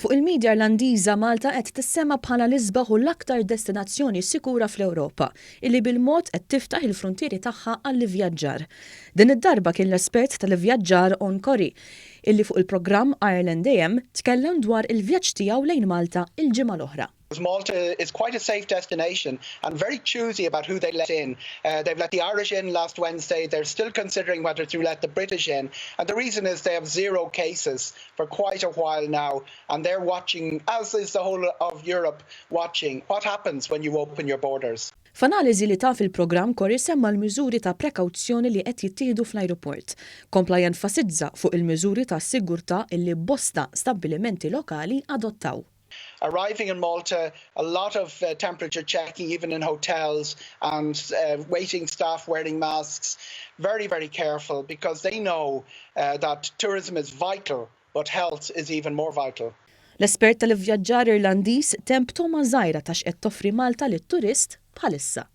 Fuq il-medja Irlandiża Malta qed tissema bħala l-isbaħ u l-aktar destinazzjoni sikura fl-Ewropa, illi bil-mod qed tiftaħ il-frontieri tagħha għall-ivvjaġġar. Din id-darba kien l-espert tal-ivvjaġġar On Corry, illi fuq il-programm Ireland Dejjem tkellem dwar il-vjaġġ tiegħu lejn Malta il-ġimgħa l-oħra. Malta is quite a safe destination and very choosy about who they let in. They've let the Irish in last Wednesday. They're still considering whether to let the British in. And the reason is they have 0 cases for quite a while now. And they're watching, as is the whole of Europe, watching what happens when you open your borders. F'analiżi li ta' fil-programm Corry semma l-miżuri ta' prekawzjoni li qed jittieħdu fl-ajruport. Kompla jenfasizza fuq il-miżuri ta' sigurtà illi bosta stabbilimenti lokali adottaw. Arriving in Malta, a lot of temperature checking, even in hotels, and waiting staff wearing masks. Very, very careful because they know that tourism is vital, but health is even more vital. L-espert tal-ivvjaġġar Irlandiż temp Toma żgħira ta' x'qed toffri Malta lit-turist bħalissa.